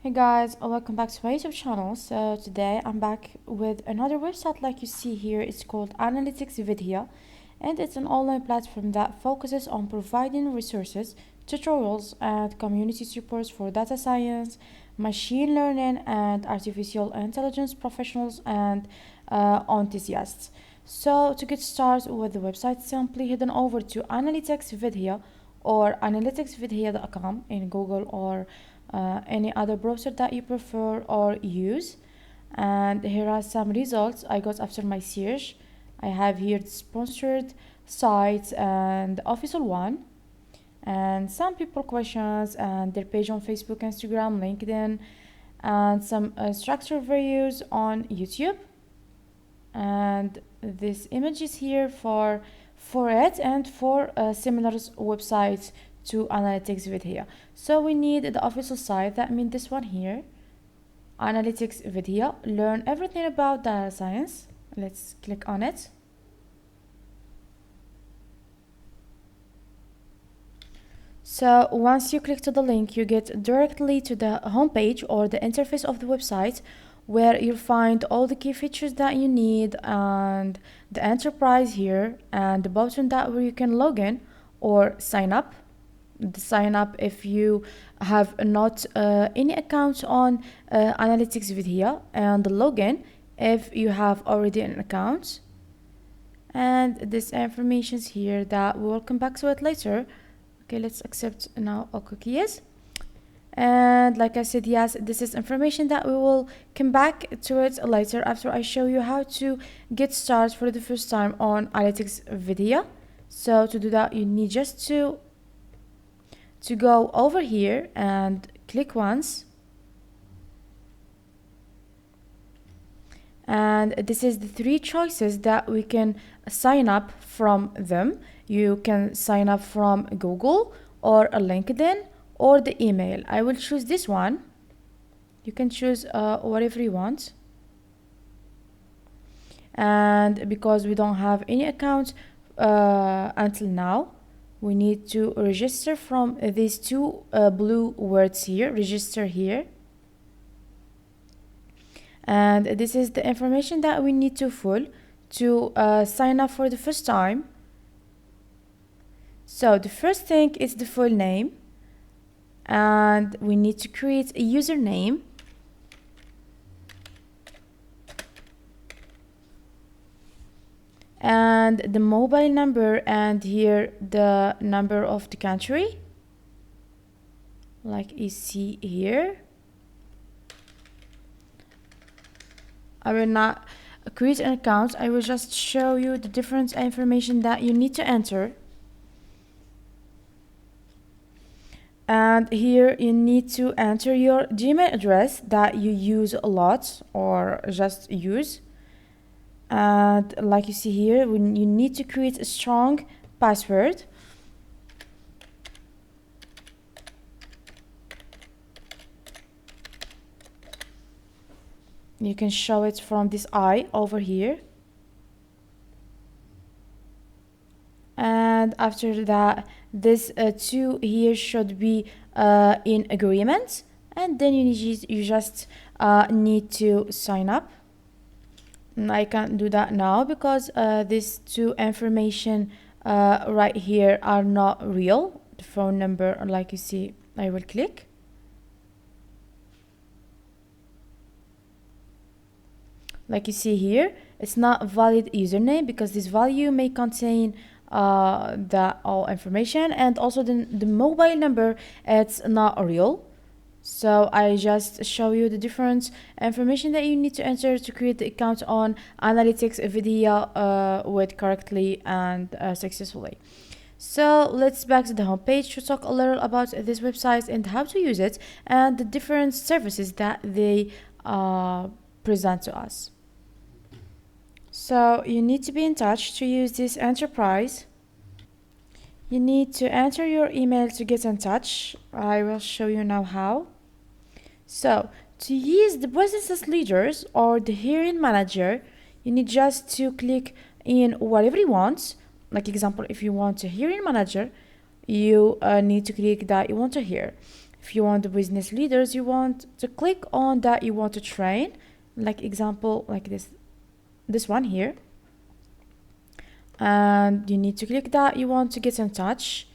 Hey guys, welcome back to my YouTube channel. So today I'm back with another website like you see here. It's called Analytics Vidhya, and it's an online platform that focuses on providing resources, tutorials, and community supports for data science, machine learning, and artificial intelligence professionals and enthusiasts. So to get started with the website, simply head on over to Analytics Vidhya or analyticsvidhya.com in Google or any other browser that you prefer or use. And here are some results I got after my search. I have here the sponsored sites and the official one, and some people questions and their page on Facebook, Instagram, LinkedIn, and some structured videos on YouTube. And this image is here for it and for similar websites to Analytics Vidhya. So we need the official site, that means this one here, Analytics Vidhya. Learn everything about data science. Let's click on it. So once you click to the link, you get directly to the homepage or the interface of the website, where you'll find all the key features that you need and the enterprise here and the button that where you can log in or sign up. The sign up if you have not any account on Analytics Vidhya, and the login if you have already an account. And this information is here that we'll come back to it later. Okay, let's accept now all cookies. And like I said, yes, this is information that we will come back to it later after I show you how to get started for the first time on Analytics Vidhya. So to do that, you need just to go over here and click once, and this is the three choices that we can sign up from them. You can sign up from Google or a LinkedIn or the email. I will choose this one. You can choose whatever you want. And because we don't have any account until now, we need to register from these two blue words here, register here. And this is the information that we need to fill to sign up for the first time. So the first thing is the full name, and we need to create a username. And the mobile number, and here the number of the country, like you see here. I will not create an account, I will just show you the different information that you need to enter. And here you need to enter your Gmail address that you use a lot or just use. And like you see here, when you need to create a strong password. You can show it from this eye over here. And after that, this two here should be in agreement, and then you just need to sign up. I can't do that now because these two information right here are not real. The phone number, like you see, I will click. Like you see here, it's not a valid username because this value may contain the all information, and also the mobile number, it's not real. So I just show you the different information that you need to enter to create the account on Analytics Vidhya with correctly and successfully. So let's back to the homepage to talk a little about this website and how to use it and the different services that they present to us. So you need to be in touch to use this enterprise. You need to enter your email to get in touch. I will show you now how. So to use the business leaders or the hiring manager, you need just to click in whatever you want. Like example, if you want a hiring manager, you need to click that you want to hire. If you want the business leaders, you want to click on that you want to train, like example like this one here, and you need to click that you want to get in touch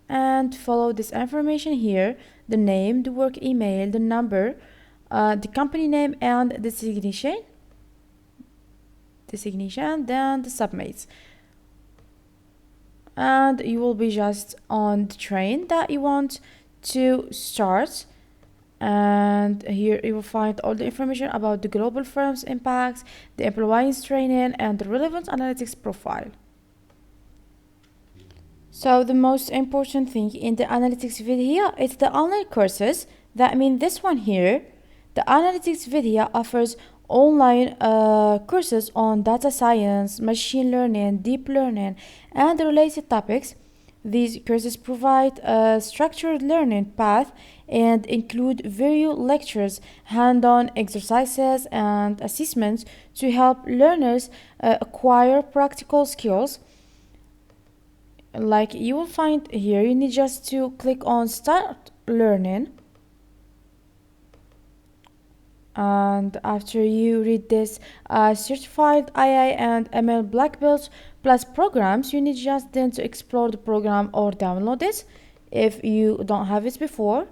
and follow this information here: the name, the work email, the number, the company name, and the designation, then the submates. And you will be just on the train that you want to start, and here you will find all the information about the global firm's impacts, the employees training, and the relevant analytics profile. So the most important thing in the Analytics Vidhya is the online courses. That means this one here. The Analytics Vidhya offers online courses on data science, machine learning, deep learning, and related topics. These courses provide a structured learning path and include video lectures, hand-on exercises, and assessments to help learners acquire practical skills. Like you will find here, you need just to click on Start Learning. And after you read this certified AI and ML Black Belt plus programs, you need just then to explore the program or download it if you don't have it before.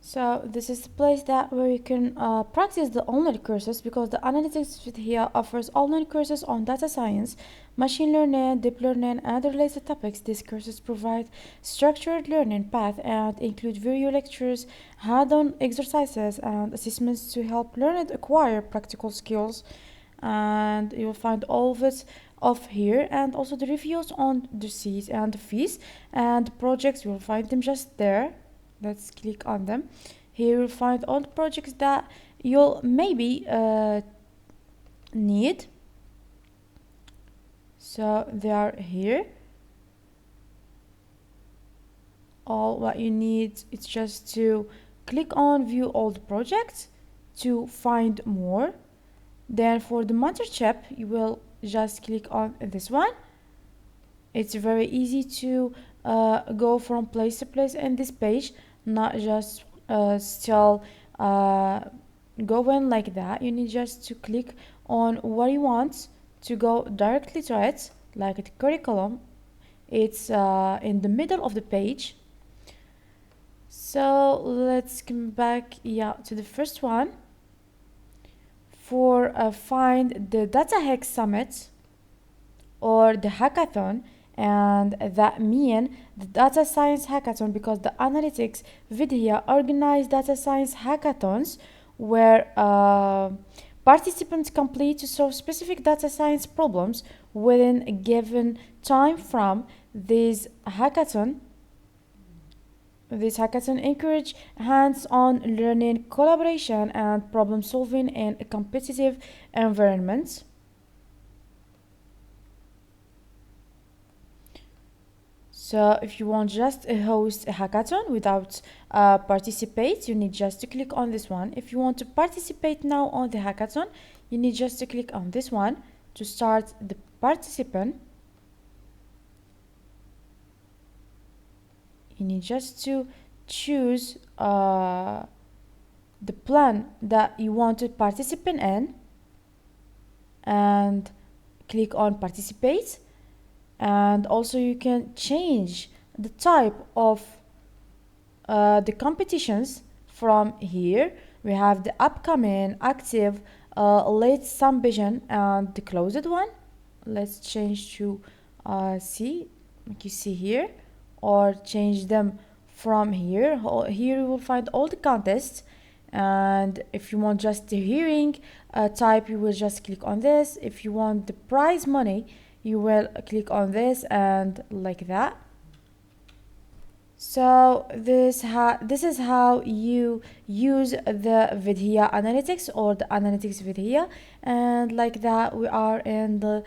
So this is the place that where you can practice the online courses, because the Analytics Vidhya offers online courses on data science, machine learning, deep learning, and related topics. These courses provide structured learning path and include video lectures, hand-on exercises, and assessments to help learners acquire practical skills. And you will find all of it off here, and also the reviews on the seats and the fees and the projects. You will find them just there. Let's click on them. Here you'll find all the projects that you'll maybe need. So they are here. All what you need is just to click on view all the projects to find more. Then for the mentorship, you will just click on this one. It's very easy to go from place to place in this page, not just still going like that. You need just to click on what you want to go directly to it, like the curriculum. It's in the middle of the page. So let's come back to the first one. For find the Data Hack Summit or the hackathon, and that mean the data science hackathon, because the Analytics Vidhya organize data science hackathons where participants complete to solve specific data science problems within a given time from this hackathon. This hackathon encourage hands-on learning, collaboration, and problem solving in a competitive environment. So if you want just to host a hackathon without participate, you need just to click on this one. If you want to participate now on the hackathon, you need just to click on this one to start the participant. You need just to choose the plan that you want to participate in and click on participate. And also you can change the type of the competitions from here. We have the upcoming, active, late submission, and the closed one. Let's change to C, like you see here, or change them from here. Here you will find all the contests, and if you want just the hearing type, you will just click on this. If you want the prize money, you will click on this, and like that. So this is how you use the Vidhya analytics or the Analytics Vidhya. And like that, we are in the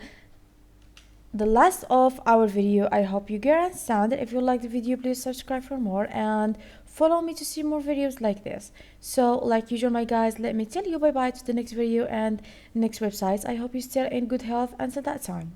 last of our video. I hope you get understand. If you like the video, please subscribe for more, and follow me to see more videos like this. So like usual, my guys, let me tell you bye bye to the next video and next websites. I hope you stay in good health until that time.